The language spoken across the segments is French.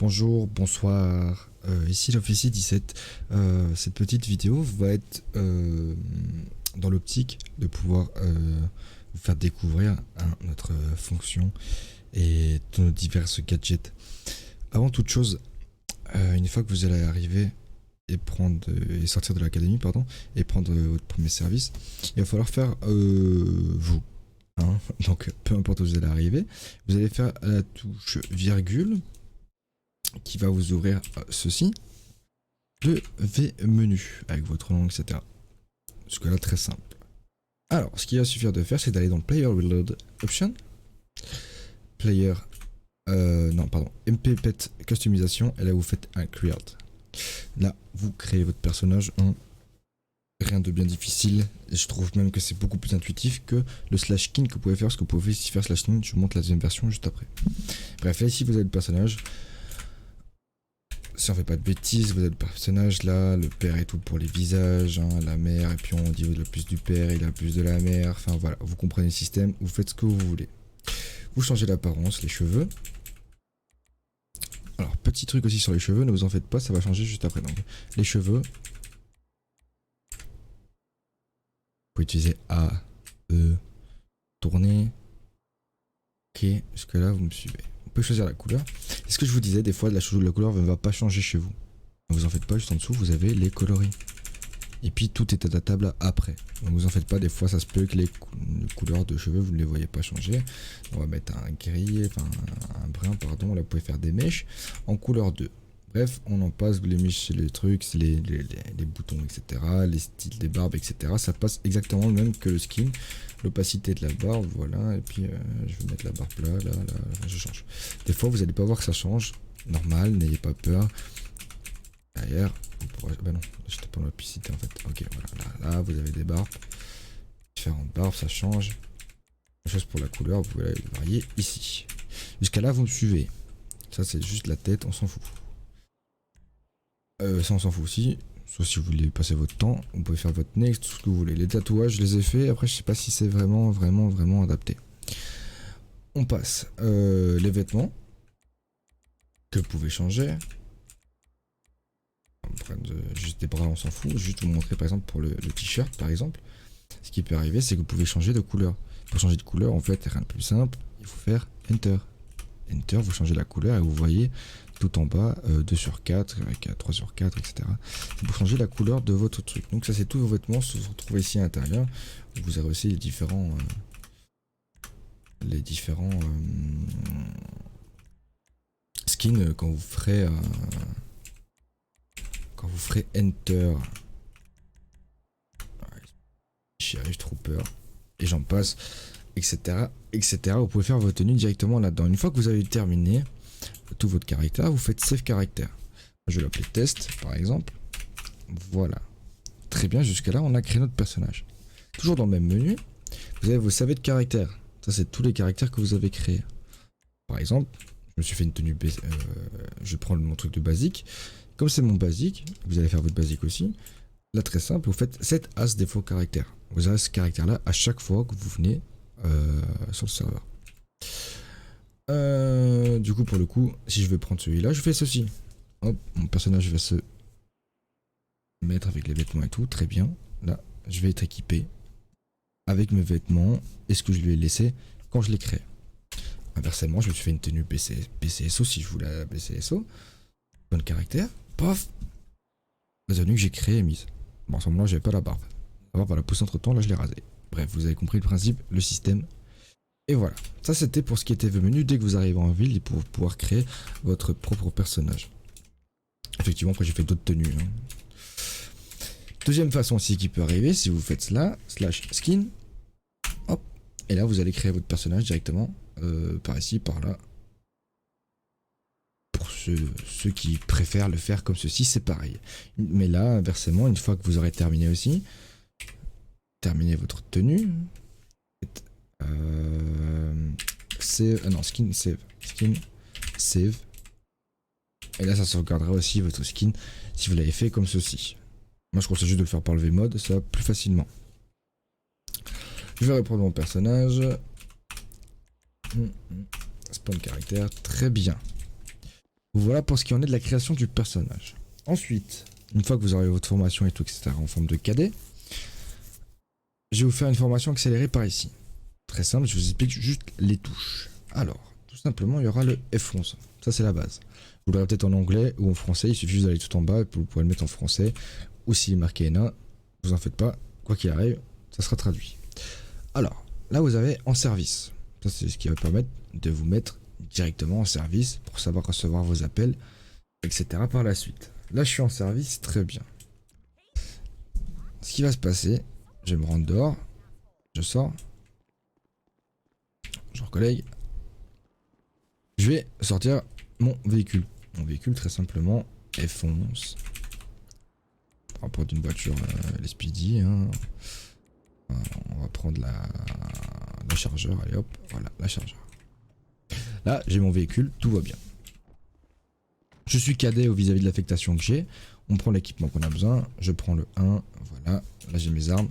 Bonjour, bonsoir, ici l'Officier 17. Cette petite vidéo va être dans l'optique de pouvoir vous faire découvrir notre fonction et nos diverses gadgets. Avant toute chose, une fois que vous allez arriver et sortir de l'académie, pardon, et prendre votre premier service, il va falloir faire vous. Donc peu importe où vous allez arriver, vous allez faire la touche virgule qui va vous ouvrir ceci, le V menu avec votre nom, etc. Jusque là très simple. Alors ce qu'il va suffire de faire, c'est d'aller dans Player Reload Option, Player MP Pet Customisation, et là vous faites un Create. Là vous créez votre personnage en rien de bien difficile, et je trouve même que c'est beaucoup plus intuitif que le slash skin que vous pouvez faire, parce que vous pouvez aussi faire slash skin. Je vous montre la deuxième version juste après. Bref, là ici vous avez le personnage. Si on fait pas de bêtises, vous avez le personnage là, le père et tout pour les visages, la mère, et puis on dit il a plus du père, il a plus de la mère, enfin voilà, vous comprenez le système, vous faites ce que vous voulez. Vous changez l'apparence, les cheveux. Alors petit truc aussi sur les cheveux, ne vous en faites pas, ça va changer juste après. Donc les cheveux, vous pouvez utiliser A, E, tourner, ok, jusque là vous me suivez. Vous pouvez choisir la couleur. Et ce que je vous disais, des fois la couleur ne va pas changer chez vous. Ne vous en faites pas, juste en dessous vous avez les coloris. Et puis tout est adaptable après. Donc vous en faites pas, des fois ça se peut que les couleurs de cheveux vous ne les voyez pas changer. On va mettre un gris, enfin un brun pardon, là vous pouvez faire des mèches en couleur 2. Bref, on en passe, les mèches, les trucs, les boutons, etc. Les styles des barbes, etc. Ça passe exactement le même que le skin. L'opacité de la barbe, voilà. Et puis je vais mettre la barbe là, enfin, je change. Des fois vous n'allez pas voir que ça change. Normal, n'ayez pas peur. Derrière, bah non, j'étais pas dans l'opacité en fait. Ok, voilà, là vous avez des barbes. Différentes barbes, ça change. Même chose pour la couleur, vous pouvez la varier ici. Jusqu'à là, vous me suivez. Ça, c'est juste la tête, on s'en fout. Ça, on s'en fout aussi. Sauf si vous voulez passer votre temps, vous pouvez faire votre nez, tout ce que vous voulez. Les tatouages, je les ai fait. Après, je sais pas si c'est vraiment adapté. On passe. Les vêtements que vous pouvez changer. Juste des bras, on s'en fout. Juste vous montrer par exemple pour le t-shirt par exemple. Ce qui peut arriver, c'est que vous pouvez changer de couleur. Pour changer de couleur, en fait, rien de plus simple. Il faut faire Enter. Enter, vous changez la couleur et vous voyez tout en bas 2 sur 4, avec 3 sur 4, etc. C'est pour changer la couleur de votre truc. Donc ça, c'est tous vos vêtements se retrouvent ici à l'intérieur. Vous avez aussi les différents skins quand vous ferez Enter. Sheriff Trooper et j'en passe, etc., etc. Vous pouvez faire votre tenue directement là-dedans. Une fois que vous avez terminé tout votre caractère, vous faites Save Caractère. Je vais l'appeler Test par exemple. Voilà. Très bien, jusqu'à là on a créé notre personnage. Toujours dans le même menu, vous avez vos savets de caractère. Ça, c'est tous les caractères que vous avez créés. Par exemple, je me suis fait une tenue je prends mon truc de basique. Comme c'est mon basique, vous allez faire votre basique aussi. Là, très simple, vous faites set as défaut caractère. Vous avez ce caractère là à chaque fois que vous venez sur le serveur. Du coup, pour le coup, si je veux prendre celui-là, je fais ceci. Hop, mon personnage va se mettre avec les vêtements et tout, très bien. Là, je vais être équipé avec mes vêtements et ce que je lui ai laissé quand je l'ai créé. Inversement, je me suis fait une tenue BCSO si je voulais la BCSO. Bon caractère, paf, la tenue que j'ai créée est mise. Bon, à ce moment-là, j'avais pas la barbe. La barbe, elle a poussé entre temps, là je l'ai rasée. Bref, vous avez compris le principe, le système. Et voilà. Ça, c'était pour ce qui était venu dès que vous arrivez en ville et pour pouvoir créer votre propre personnage. Effectivement, après j'ai fait d'autres tenues. Deuxième façon aussi qui peut arriver, si vous faites cela, slash skin, hop, et là vous allez créer votre personnage directement par ici, par là. Pour ceux qui préfèrent le faire comme ceci, c'est pareil. Mais là, inversement, une fois que vous aurez terminé aussi, terminez votre tenue. Skin, save. Et là, ça sauvegardera aussi votre skin si vous l'avez fait comme ceci. Moi, je conseille juste de le faire par le V-mode, ça va plus facilement. Je vais reprendre mon personnage. Spawn caractère, très bien. Voilà pour ce qui en est de la création du personnage. Ensuite, une fois que vous aurez votre formation et tout, etc. en forme de cadet, je vais vous faire une formation accélérée par ici. Très simple, je vous explique juste les touches. Alors, tout simplement, il y aura le F11. Ça, c'est la base. Vous l'aurez peut-être en anglais ou en français, il suffit juste d'aller tout en bas et vous pourrez le mettre en français. Ou s'il est marqué ENA, vous en faites pas, quoi qu'il arrive, ça sera traduit. Alors, là vous avez en service. Ça c'est ce qui va permettre de vous mettre directement en service pour savoir recevoir vos appels, etc. par la suite. Là je suis en service, très bien. Ce qui va se passer, je vais me rendre dehors, je sors, je recollègue, je vais sortir mon véhicule. Mon véhicule très simplement F11. On va prendre une voiture, les Speedy, hein. On va prendre la chargeur, allez hop, voilà, la chargeur. Là, j'ai mon véhicule, tout va bien. Je suis cadet au vis-à-vis de l'affectation que j'ai. On prend l'équipement qu'on a besoin. Je prends le 1, voilà, là j'ai mes armes.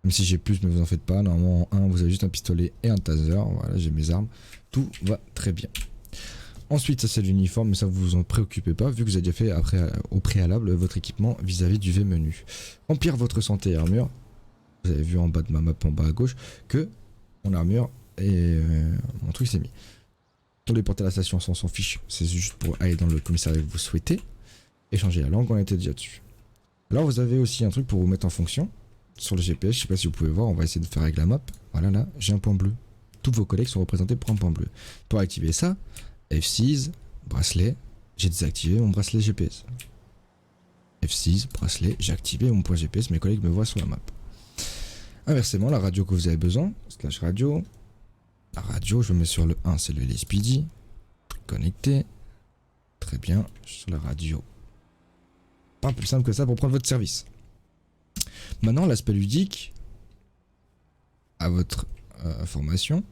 Même si j'ai plus, mais vous en faites pas. Normalement, en 1, vous avez juste un pistolet et un taser. Voilà, j'ai mes armes. Tout va très bien. Ensuite, ça c'est l'uniforme, mais ça vous vous en préoccupez pas, vu que vous avez déjà fait au préalable votre équipement vis-à-vis du V-menu. Remplir votre santé et armure. Vous avez vu en bas de ma map, en bas à gauche, que mon armure et mon truc s'est mis. Pour les porter à la station, on s'en fiche. C'est juste pour aller dans le commissariat que vous souhaitez. Et changer la langue, on était déjà dessus. Alors vous avez aussi un truc pour vous mettre en fonction. Sur le GPS, je sais pas si vous pouvez voir, on va essayer de faire avec la map. Voilà, là, j'ai un point bleu. Tous vos collègues sont représentés par un point bleu. Pour activer ça, F6, bracelet, j'ai désactivé mon bracelet GPS. F6, bracelet, j'ai activé mon point GPS, mes collègues me voient sur la map. Inversement, la radio que vous avez besoin, slash radio. La radio, je me mets sur le 1, c'est le Speedy. Connecté. Très bien, je suis sur la radio. Pas plus simple que ça pour prendre votre service. Maintenant, l'aspect ludique à votre formation.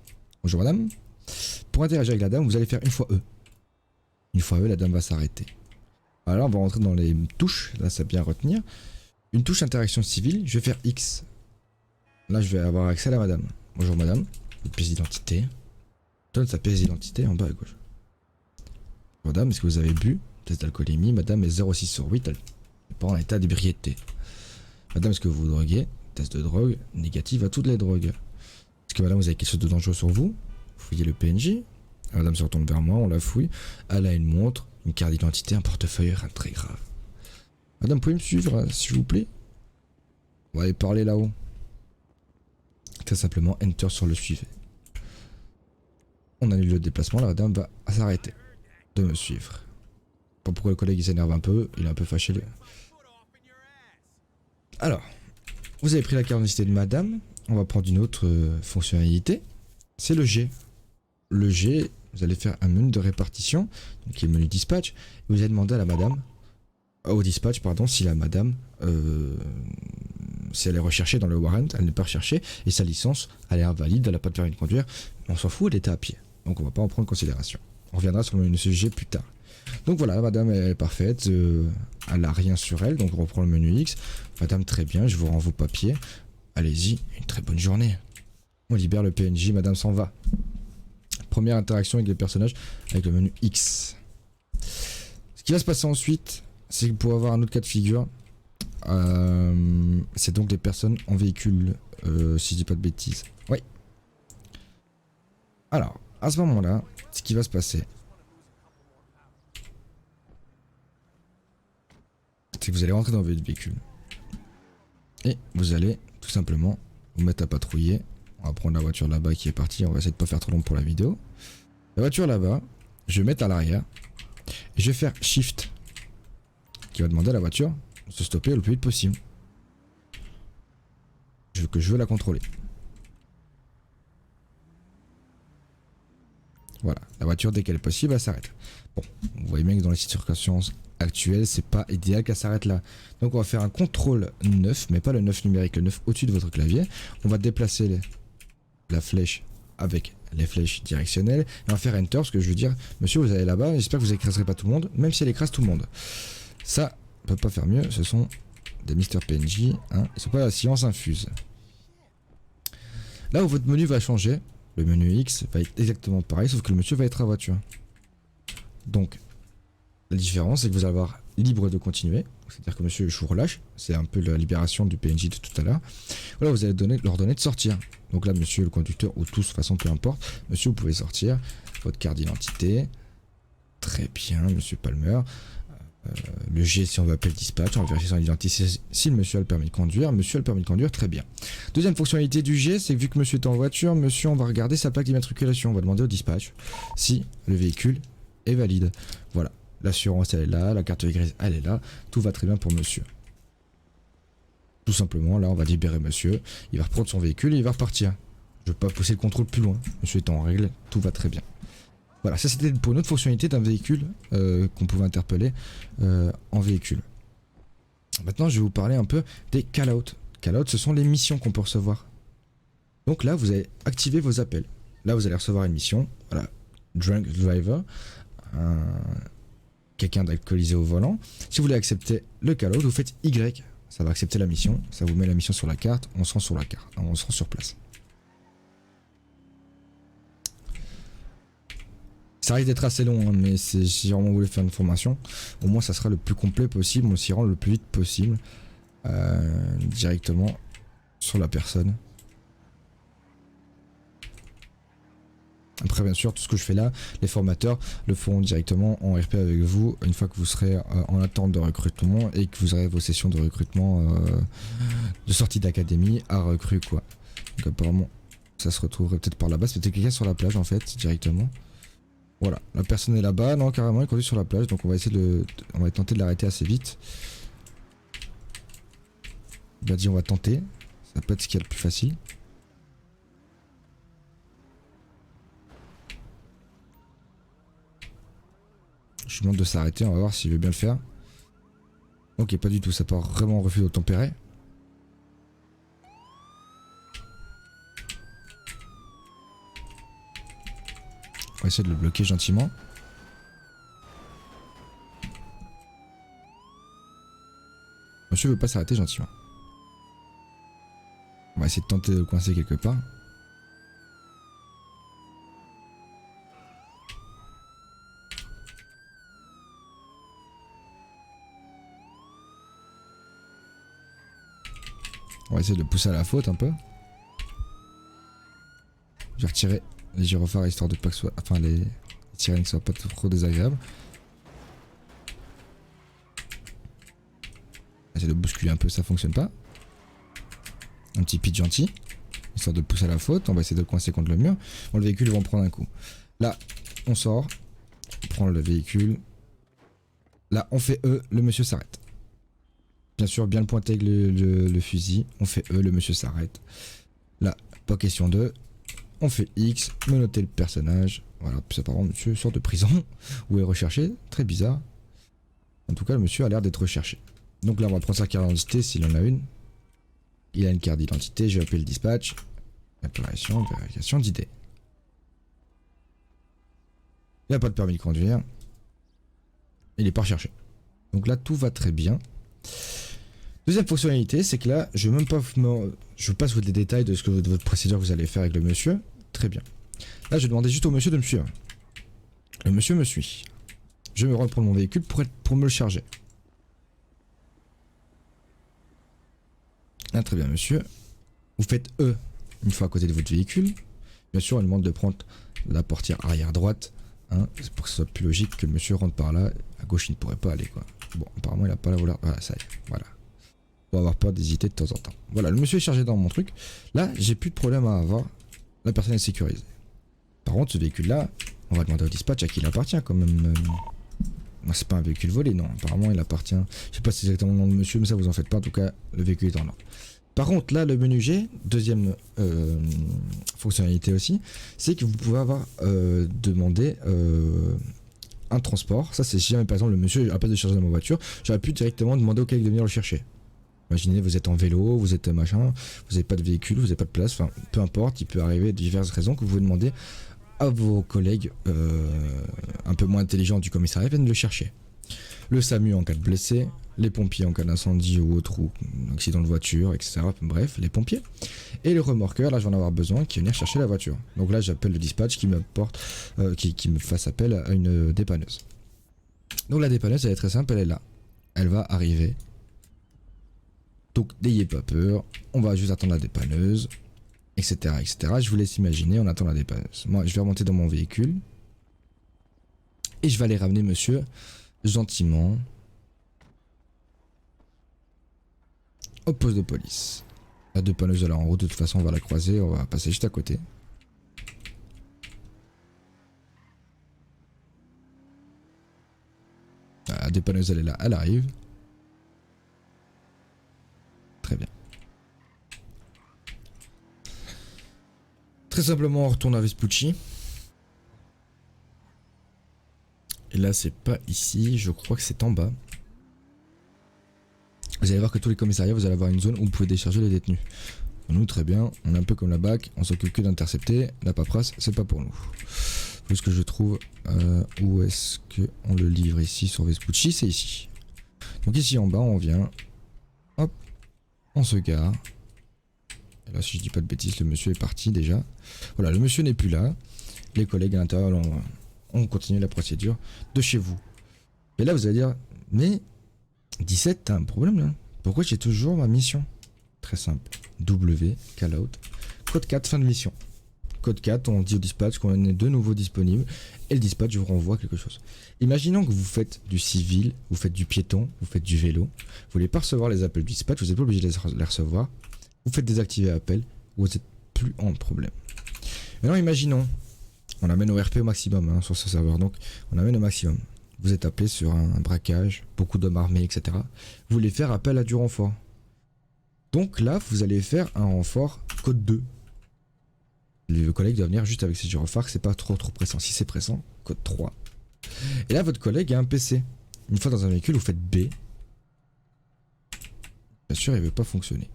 Bonjour madame. Pour interagir avec la dame, vous allez faire une fois E. Une fois E, la dame va s'arrêter. Alors, on va rentrer dans les touches. Là, ça bien à retenir. Une touche interaction civile, je vais faire X. Là, je vais avoir accès à la madame. Bonjour madame. Votre pièce d'identité. Donne sa pièce d'identité en bas à gauche. Madame, est-ce que vous avez bu? Test d'alcoolémie. Madame est 0,6 sur 8. Elle n'est pas en état d'ébriété. Madame, est-ce que vous vous droguez? Test de drogue négative à toutes les drogues. Est-ce que madame, vous avez quelque chose de dangereux sur vous? Fouillez le PNJ. Madame se retourne vers moi, on la fouille. Elle a une montre, une carte d'identité, un portefeuille, rien de très grave. Madame, pouvez me suivre, s'il vous plaît? On va aller parler là-haut. Très simplement, Enter sur le suivre. On annule le déplacement, la dame va s'arrêter de me suivre. Pas pourquoi le collègue s'énerve un peu, il est un peu fâché. Alors, vous avez pris la carte d'identité de madame, on va prendre une autre fonctionnalité, c'est le G. Le G, vous allez faire un menu de répartition, donc qui est le menu dispatch, et vous allez demander à la madame, au dispatch pardon, si la madame, si elle est recherchée dans le warrant, elle n'est pas recherchée, et sa licence, elle est invalide, elle n'a pas de permis de conduire, mais on s'en fout, elle était à pied, donc on va pas en prendre en considération. On reviendra sur le menu G plus tard. Donc voilà, madame est parfaite, elle n'a rien sur elle, donc on reprend le menu X. Madame, très bien, je vous rends vos papiers. Allez-y, une très bonne journée. On libère le PNJ, madame s'en va. Première interaction avec les personnages avec le menu X. Ce qui va se passer ensuite, c'est que pour avoir un autre cas de figure, c'est donc les personnes en véhicule, si je dis pas de bêtises. Oui. Alors, à ce moment-là, ce qui va se passer, c'est que vous allez rentrer dans votre véhicule. Et vous allez tout simplement vous mettre à patrouiller. On va prendre la voiture là-bas qui est partie. On va essayer de pas faire trop long pour la vidéo. La voiture là-bas, je vais mettre à l'arrière. Et je vais faire Shift. Qui va demander à la voiture de se stopper le plus vite possible. Je veux la contrôler. Voilà. La voiture, dès qu'elle est possible, elle s'arrête. Bon, vous voyez bien que dans les circonstances actuelles, c'est pas idéal qu'elle s'arrête là. Donc on va faire un contrôle 9, mais pas le 9 numérique, le 9 au-dessus de votre clavier. On va déplacer la flèche avec les flèches directionnelles. Et on va faire Enter, parce que je veux dire, monsieur, vous allez là-bas, j'espère que vous écraserez pas tout le monde, même si elle écrase tout le monde. Ça, on peut pas faire mieux, ce sont des Mister PNJ, hein, ils sont pas à la science infuse. Là où votre menu va changer, le menu X va être exactement pareil, sauf que le monsieur va être à voiture. Donc, La différence, c'est que vous allez avoir libre de continuer, c'est-à-dire que monsieur, je vous relâche, c'est un peu la libération du PNJ de tout à l'heure. Voilà, vous allez leur donner de sortir. Donc là, monsieur le conducteur, ou tous, de toute façon, peu importe, monsieur, vous pouvez sortir, votre carte d'identité, très bien, monsieur Palmer. Le G, si on veut appeler le dispatch, on va vérifier son identité si le monsieur a le permis de conduire. Monsieur a le permis de conduire, très bien. Deuxième fonctionnalité du G, c'est que vu que monsieur est en voiture, monsieur, on va regarder sa plaque d'immatriculation. On va demander au dispatch si le véhicule est valide. Voilà, l'assurance elle est là, la carte grise elle est là, tout va très bien pour monsieur. Tout simplement, là on va libérer monsieur, il va reprendre son véhicule et il va repartir. Je ne veux pas pousser le contrôle plus loin. Monsieur est en règle, tout va très bien. Voilà, ça c'était pour une autre fonctionnalité d'un véhicule qu'on pouvait interpeller en véhicule. Maintenant, je vais vous parler un peu des call-out. Call-out, ce sont les missions qu'on peut recevoir. Donc là, vous allez activer vos appels. Là, vous allez recevoir une mission. Voilà, drunk driver, quelqu'un d'alcoolisé au volant. Si vous voulez accepter le call-out, vous faites Y. Ça va accepter la mission. Ça vous met la mission sur la carte. On se rend sur la carte. On se rend sur place. Ça risque d'être assez long, hein, mais si vraiment vous voulez faire une formation, au moins ça sera le plus complet possible, on s'y rend le plus vite possible, directement sur la personne. Après bien sûr, tout ce que je fais là, les formateurs le feront directement en RP avec vous, une fois que vous serez en attente de recrutement et que vous aurez vos sessions de recrutement de sortie d'académie à recrue quoi. Donc apparemment, ça se retrouverait peut-être par là-bas, c'est peut-être quelqu'un sur la plage en fait, directement. Voilà, la personne est là-bas, non carrément il conduit sur la plage, donc on va essayer on va tenter de l'arrêter assez vite. Il a dit on va tenter, ça peut être ce qu'il y a de plus facile. Je lui demande de s'arrêter, on va voir s'il veut bien le faire. Ok, pas du tout, ça part vraiment en refus d'obtempérer. On va essayer de le bloquer gentiment. Monsieur veut pas s'arrêter gentiment. On va essayer de tenter de le coincer quelque part. On va essayer de le pousser à la faute un peu. Je vais retirer les gyrophares histoire de pas que ce soit, enfin les sirènes ne soient pas trop désagréables. Essayer de bousculer un peu, ça fonctionne pas. Un petit pitch gentil, histoire de le pousser à la faute. On va essayer de le coincer contre le mur. Bon, le véhicule va en prendre un coup. Là, on sort, on prend le véhicule. Là, on fait E, le monsieur s'arrête. Bien sûr, bien le pointer avec le fusil. On fait E, le monsieur s'arrête. Là, pas question de. On fait X, menotter le personnage. Voilà, puis apparemment, monsieur sort de prison. Où est recherché. Très bizarre. En tout cas, le monsieur a l'air d'être recherché. Donc là, on va prendre sa carte d'identité s'il en a une. Il a une carte d'identité. Je vais appeler le dispatch. Vérification d'idée. Il n'a pas de permis de conduire. Il n'est pas recherché. Donc là, tout va très bien. Deuxième fonctionnalité, c'est que là, je passe vous des détails de votre procédure que vous allez faire avec le monsieur. Très bien. Là, je vais demander juste au monsieur de me suivre. Le monsieur me suit. Je me reprends mon véhicule pour me le charger. Ah, très bien, monsieur. Vous faites E une fois à côté de votre véhicule. Bien sûr, il demande de prendre la portière arrière droite. Hein, pour que ce soit plus logique que le monsieur rentre par là. À gauche, il ne pourrait pas aller, quoi. Bon, apparemment, il n'a pas la voleur. Voilà, ça y est. Voilà. Faut avoir peur d'hésiter de temps en temps. Voilà, le monsieur est chargé dans mon truc. Là, j'ai plus de problème à avoir. La personne est sécurisée. Par contre, ce véhicule-là, on va demander au dispatch à qui il appartient quand même. C'est pas un véhicule volé, non. Apparemment, il appartient. Je sais pas si c'est exactement le nom de monsieur, mais ça vous en faites pas. En tout cas, le véhicule est en ordre. Par contre, là, le menu G, deuxième fonctionnalité aussi, c'est que vous pouvez avoir demandé un transport. Ça, c'est si jamais par exemple le monsieur n'a pas de charger dans ma voiture, j'aurais pu directement demander au collègue de venir le chercher. Imaginez, vous êtes en vélo, vous êtes machin, vous n'avez pas de véhicule, vous n'avez pas de place, enfin peu importe, il peut arriver diverses raisons que vous pouvez demander à vos collègues un peu moins intelligents du commissariat viennent le chercher. Le SAMU en cas de blessé, les pompiers en cas d'incendie ou autre, ou accident de voiture, etc. Bref, les pompiers. Et le remorqueur, là je vais en avoir besoin, qui va venir chercher la voiture. Donc là j'appelle le dispatch qui m'apporte, qui me fasse appel à une dépanneuse. Donc la dépanneuse, elle est très simple, elle est là. Elle va arriver. Donc n'ayez pas peur, on va juste attendre la dépanneuse, etc., etc. Je vous laisse imaginer, on attend la dépanneuse. Moi, je vais remonter dans mon véhicule. Et je vais aller ramener monsieur gentiment au poste de police. La dépanneuse elle est en route, de toute façon on va la croiser, on va passer juste à côté. La dépanneuse elle est là, elle arrive. Très bien. Très simplement on retourne à Vespucci. Et là c'est pas ici, je crois que c'est en bas. Vous allez voir que tous les commissariats, vous allez avoir une zone où vous pouvez décharger les détenus. Nous, très bien, on est un peu comme la BAC, on s'occupe que d'intercepter. La paperasse, c'est pas pour nous. Faut que je trouve où est-ce qu'on le livre ici sur Vespucci, c'est ici. Donc ici en bas, on vient, hop, on se gare. Et là, si je dis pas de bêtises, le monsieur est parti déjà. Voilà, le monsieur n'est plus là. Les collègues à l'intérieur, on continue la procédure de chez vous. Et là, vous allez dire, mais 17, t'as un problème là? Pourquoi j'ai toujours ma mission? Très simple. W, call out. Code 4, fin de mission. Code 4, on dit au dispatch qu'on en est de nouveau disponible. Et le dispatch vous renvoie quelque chose. Imaginons que vous faites du civil, vous faites du piéton, vous faites du vélo. Vous voulez pas recevoir les appels du dispatch, vous n'êtes pas obligé de les recevoir. Vous faites désactiver appel, vous n'êtes plus en problème. Maintenant, imaginons, on amène au RP au maximum hein, sur ce serveur. Donc, on amène au maximum. Vous êtes appelé sur un braquage, beaucoup d'hommes armés, etc. Vous voulez faire appel à du renfort. Donc là, vous allez faire un renfort code 2. Le collègue doit venir juste avec ses gyrophares, c'est pas trop pressant. Si c'est pressant, code 3. Et là, votre collègue a un PC. Une fois dans un véhicule, vous faites B. Bien sûr, il ne veut pas fonctionner.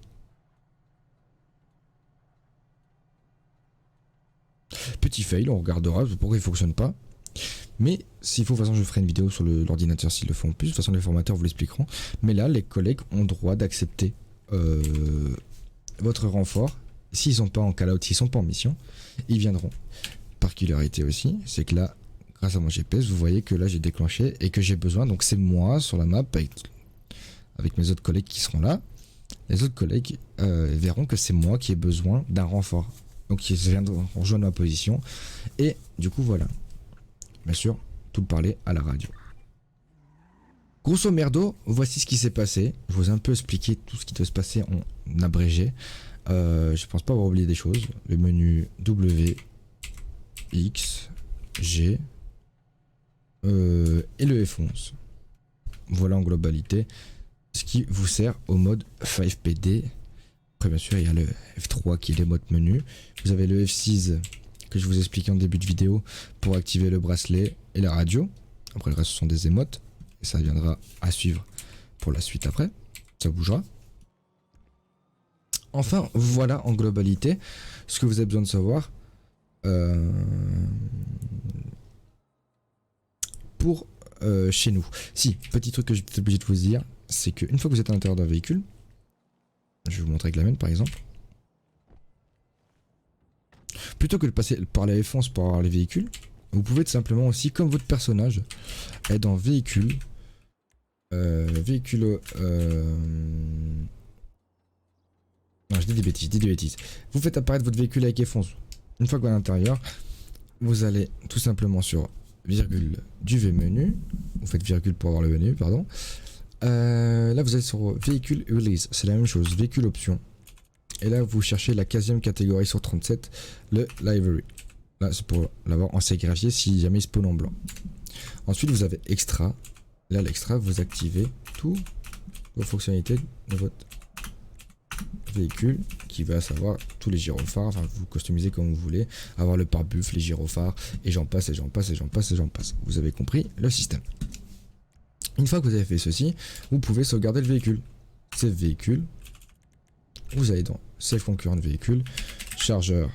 Petit fail, on regardera pourquoi il ne fonctionne pas. Mais s'il faut, de toute façon, je ferai une vidéo sur l'ordinateur s'ils le font plus. De toute façon, les formateurs vous l'expliqueront. Mais là, les collègues ont droit d'accepter votre renfort. S'ils sont pas en call-out, s'ils sont pas en mission, ils viendront. Particularité aussi, c'est que là, grâce à mon GPS, vous voyez que là j'ai déclenché et que j'ai besoin. Donc c'est moi sur la map avec mes autres collègues qui seront là. Les autres collègues verront que c'est moi qui ai besoin d'un renfort. Donc ils viendront rejoindre ma position. Et du coup voilà. Bien sûr, tout parler à la radio. Grosso merdo, voici ce qui s'est passé. Je vous ai un peu expliqué tout ce qui doit se passer en abrégé. Je pense pas avoir oublié des choses. Le menu W, X, G et le F11. Voilà en globalité ce qui vous sert au mode 5PD. Après bien sûr il y a le F3 qui est les modes menu. Vous avez le F6 que je vous expliquais en début de vidéo pour activer le bracelet et la radio. Après le reste ce sont des émotes. Et ça viendra à suivre pour la suite après. Ça bougera. Enfin, voilà en globalité ce que vous avez besoin de savoir pour chez nous. Si, petit truc que j'ai peut-être obligé de vous dire, c'est qu'une fois que vous êtes à l'intérieur d'un véhicule, je vais vous montrer avec la mienne par exemple, plutôt que de passer par la F11 pour avoir les véhicules, vous pouvez tout simplement aussi, comme votre personnage, être dans véhicule, non, je dis des bêtises. Vous faites apparaître votre véhicule avec F11. Une fois que vous êtes à l'intérieur, vous allez tout simplement sur virgule du V-menu. Vous faites virgule pour avoir le menu, pardon. Là, vous êtes sur véhicule release. C'est la même chose, véhicule option. Et là, vous cherchez la 15e catégorie sur 37, le livery. Là, c'est pour l'avoir en sérigraphié si jamais il spawn en blanc. Ensuite, vous avez extra. Là, l'extra, vous activez toutes vos fonctionnalités de votre véhicule qui va savoir tous les gyrophares, enfin vous customisez comme vous voulez, avoir le pare-buff, les gyrophares, et j'en passe, et j'en passe, et j'en passe, et j'en passe. Vous avez compris le système. Une fois que vous avez fait ceci, vous pouvez sauvegarder le véhicule. Save véhicule. Vous allez dans Save concurrent de véhicule, chargeur,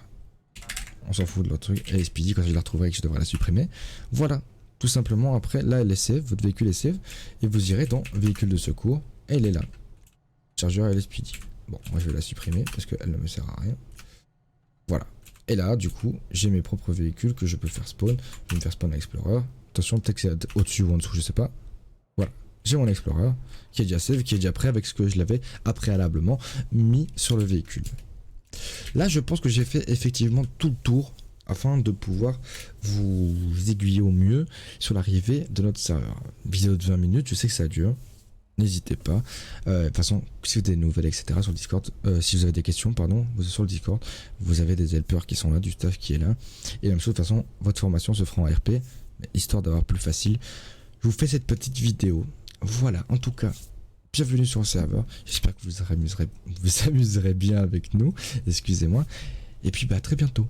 on s'en fout de l'autre truc, et Speedy quand je la retrouverai et que je devrais la supprimer. Voilà, tout simplement après, là elle est save, votre véhicule est save, et vous irez dans véhicule de secours, et elle est là. Chargeur et Speedy. Bon, moi je vais la supprimer parce qu'elle ne me sert à rien. Voilà. Et là, du coup, j'ai mes propres véhicules que je peux faire spawn. Je vais me faire spawn à Explorer. Attention, peut-être que c'est au-dessus ou en dessous, je sais pas. Voilà, j'ai mon Explorer qui est déjà save, qui est déjà prêt avec ce que je l'avais préalablement mis sur le véhicule. Là, je pense que j'ai fait effectivement tout le tour afin de pouvoir vous aiguiller au mieux sur l'arrivée de notre serveur. Vidéo de 20 minutes, je sais que ça dure. N'hésitez pas. De toute façon, si vous avez des nouvelles, etc. sur le Discord, si vous avez des questions, pardon, vous êtes sur le Discord, vous avez des helpers qui sont là, du staff qui est là. Et même chose, de toute façon, votre formation se fera en RP, mais histoire d'avoir plus facile. Je vous fais cette petite vidéo. Voilà, en tout cas, bienvenue sur le serveur. J'espère que vous amuserez bien avec nous. Excusez-moi. Et puis, bah, à très bientôt.